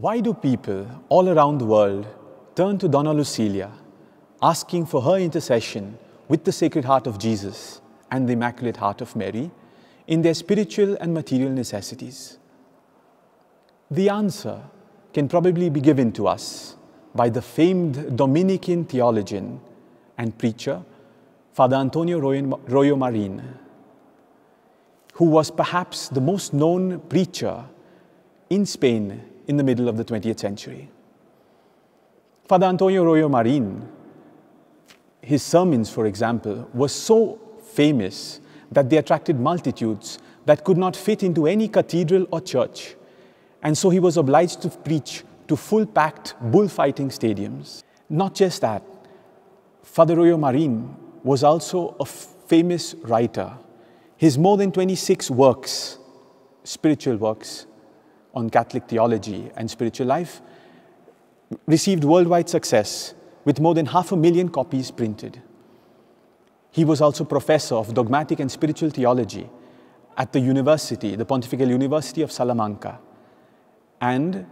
Why do people all around the world turn to Dona Lucilia, asking for her intercession with the Sacred Heart of Jesus and the Immaculate Heart of Mary in their spiritual and material necessities? The answer can probably be given to us by the famed Dominican theologian and preacher, Father Antonio Royo Marin, who was perhaps the most known preacher in Spain in the middle of the 20th century. Father Antonio Royo Marin, his sermons, for example, were so famous that they attracted multitudes that could not fit into any cathedral or church, and so he was obliged to preach to full-packed bullfighting stadiums. Not just that, Father Royo Marin was also a famous writer. His more than 26 works, spiritual works, on Catholic theology and spiritual life, received worldwide success with more than 500,000 copies printed. He was also professor of dogmatic and spiritual theology at the university, the Pontifical University of Salamanca, and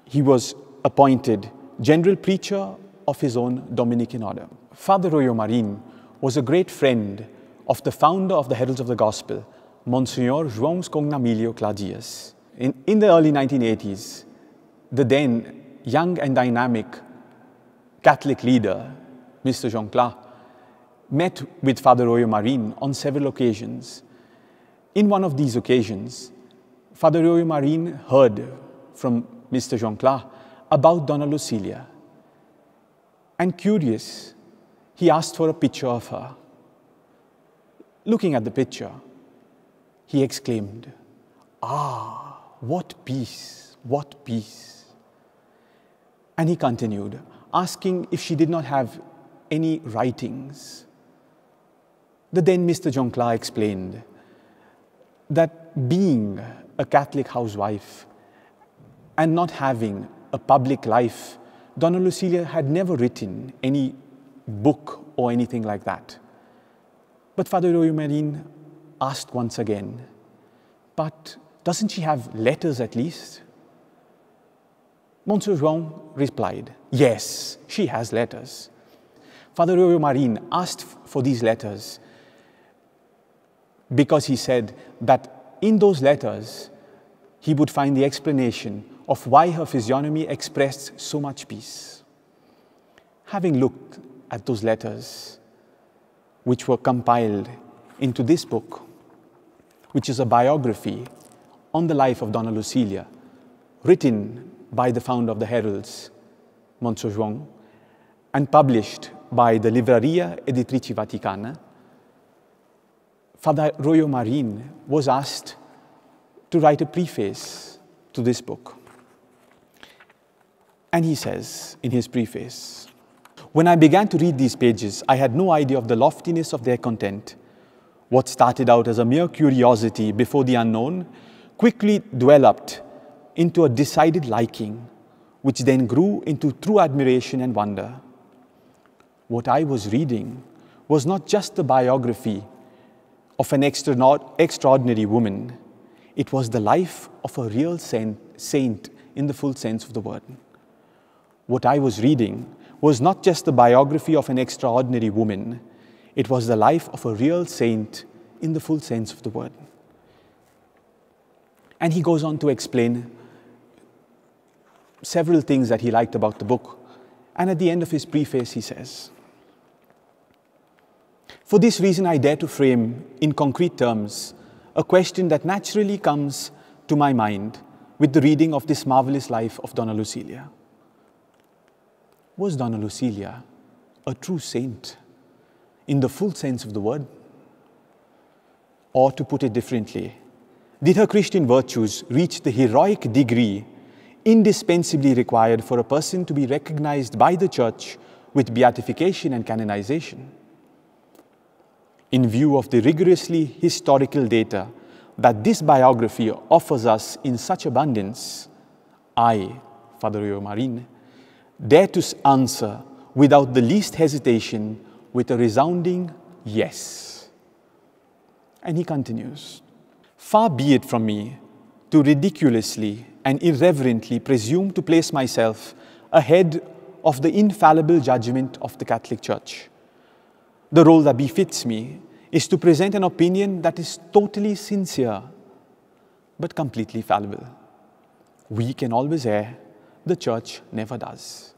he was appointed general preacher of his own Dominican order. Father Royo Marin was a great friend of the founder of the Heralds of the Gospel, Monsignor João Scognamilio Claudius. In the early 1980s, the then young and dynamic Catholic leader, Mr. Jean Cla, met with Father Royo Marin on several occasions. In one of these occasions, Father Royo Marin heard from Mr. Jean Cla about Dona Lucilia. And curious, he asked for a picture of her. Looking at the picture, he exclaimed, "Ah, what peace, what peace." And he continued, asking if she did not have any writings. The then Mr. Jean Cla explained that being a Catholic housewife and not having a public life, Dona Lucilia had never written any book or anything like that. But Father Royo Marin asked once again, "But doesn't she have letters at least?" Monsieur João replied, "Yes, she has letters." Father Royo Marin asked for these letters because he said that in those letters he would find the explanation of why her physiognomy expressed so much peace. Having looked at those letters, which were compiled into this book, which is a biography on the life of Dona Lucilia, written by the founder of the Heralds, Monsieur João, and published by the Livraria Editrici Vaticana, Father Royo Marin was asked to write a preface to this book. And he says in his preface, "When I began to read these pages, I had no idea of the loftiness of their content. What started out as a mere curiosity before the unknown quickly developed into a decided liking, which then grew into true admiration and wonder. What I was reading was not just the biography of an extraordinary woman. It was the life of a real saint in the full sense of the word. What I was reading was not just the biography of an extraordinary woman. It was the life of a real saint in the full sense of the word." And he goes on to explain several things that he liked about the book. And at the end of his preface, he says, "For this reason, I dare to frame in concrete terms a question that naturally comes to my mind with the reading of this marvelous life of Dona Lucilia. Was Dona Lucilia a true saint in the full sense of the word? Or to put it differently, did her Christian virtues reach the heroic degree indispensably required for a person to be recognized by the Church with beatification and canonization? In view of the rigorously historical data that this biography offers us in such abundance, I, Father Royo Marin, dare to answer without the least hesitation with a resounding yes." And he continues, "Far be it from me to ridiculously and irreverently presume to place myself ahead of the infallible judgment of the Catholic Church. The role that befits me is to present an opinion that is totally sincere, but completely fallible. We can always err, the Church never does.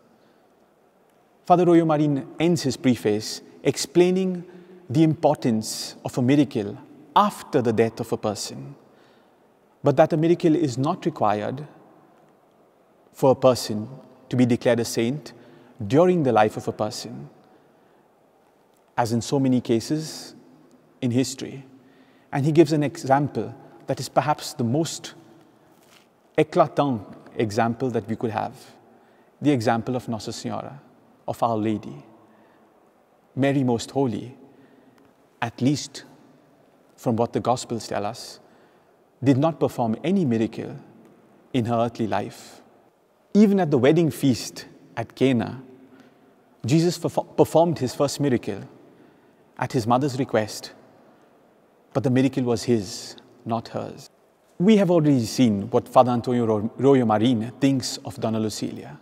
Father Royo Marin ends his preface explaining the importance of a miracle after the death of a person, but that a miracle is not required for a person to be declared a saint during the life of a person, as in so many cases in history. And he gives an example that is perhaps the most éclatant example that we could have, the example of Nossa Senhora, of Our Lady. Mary Most Holy, at least from what the Gospels tell us, did not perform any miracle in her earthly life. Even at the wedding feast at Cana, Jesus performed his first miracle at his mother's request, but the miracle was his, not hers. We have already seen what Father Antonio Royo Marin thinks of Dona Lucilia.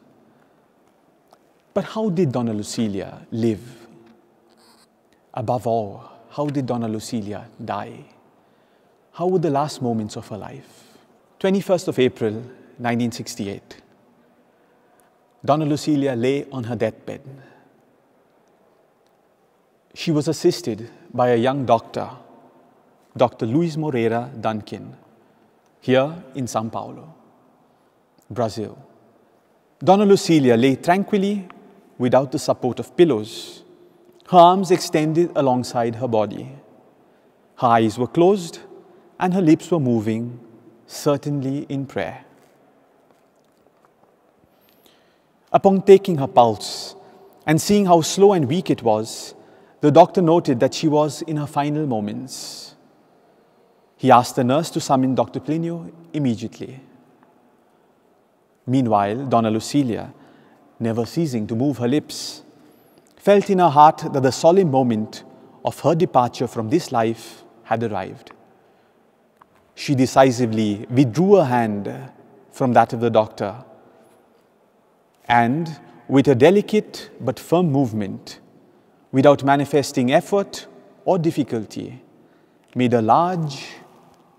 But how did Dona Lucilia live? Above all, how did Dona Lucilia die? How were the last moments of her life? 21st of April, 1968. Dona Lucilia lay on her deathbed. She was assisted by a young doctor, Dr. Luis Moreira Duncan, here in São Paulo, Brazil. Dona Lucilia lay tranquilly without the support of pillows, her arms extended alongside her body. Her eyes were closed and her lips were moving, certainly in prayer. Upon taking her pulse and seeing how slow and weak it was, the doctor noted that she was in her final moments. He asked the nurse to summon Dr. Plinio immediately. Meanwhile, Dona Lucilia, never ceasing to move her lips, felt in her heart that the solemn moment of her departure from this life had arrived. She decisively withdrew her hand from that of the doctor and, with a delicate but firm movement, without manifesting effort or difficulty, made a large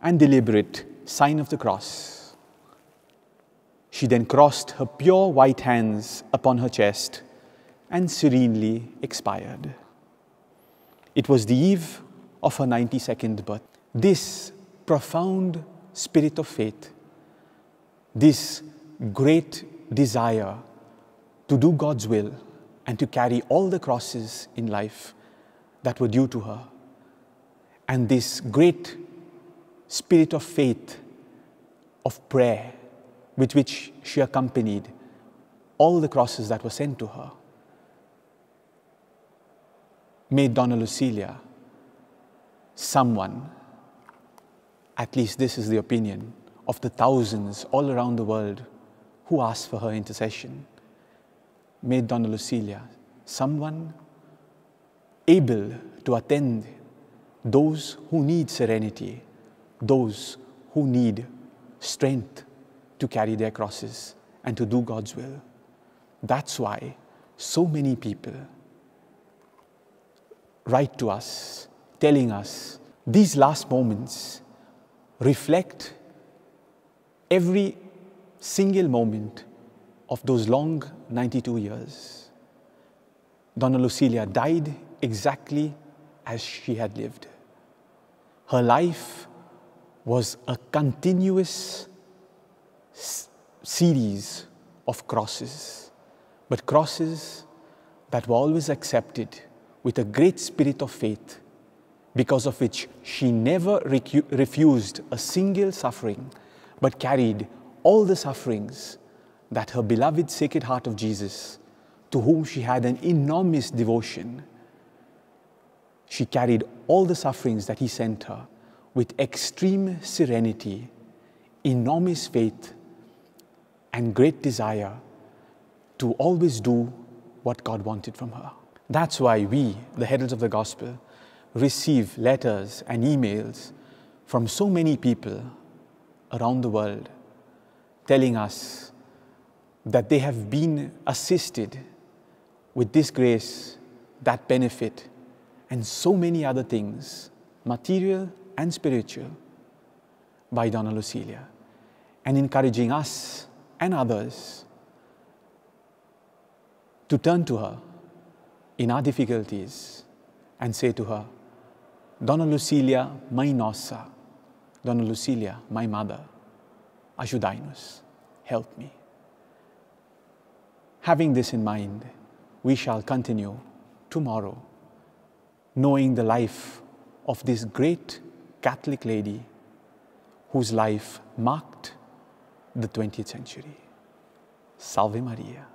and deliberate sign of the cross. She then crossed her pure white hands upon her chest and serenely expired. It was the eve of her 92nd birth. This profound spirit of faith, this great desire to do God's will and to carry all the crosses in life that were due to her, and this great spirit of faith, of prayer, with which she accompanied all the crosses that were sent to her, made Dona Lucilia someone, at least this is the opinion of the thousands all around the world who asked for her intercession, made Dona Lucilia someone able to attend those who need serenity, those who need strength to carry their crosses and to do God's will. That's why so many people write to us, telling us these last moments reflect every single moment of those long 92 years. Dona Lucilia died exactly as she had lived. Her life was a continuous series of crosses, but crosses that were always accepted with a great spirit of faith, because of which she never refused a single suffering, but carried all the sufferings that her beloved Sacred Heart of Jesus, to whom she had an enormous devotion, she carried all the sufferings that he sent her with extreme serenity, enormous faith, and great desire to always do what God wanted from her. That's why we, the heralds of the gospel, receive letters and emails from so many people around the world, telling us that they have been assisted with this grace, that benefit, and so many other things, material and spiritual, by Dona Lucilia, and encouraging us and others to turn to her in our difficulties and say to her, Dona Lucilia, mãe nossa, Dona Lucilia, my mother, ajudai-nos, help me. Having this in mind, we shall continue tomorrow, knowing the life of this great Catholic lady whose life marked the 20th century. Salve Maria.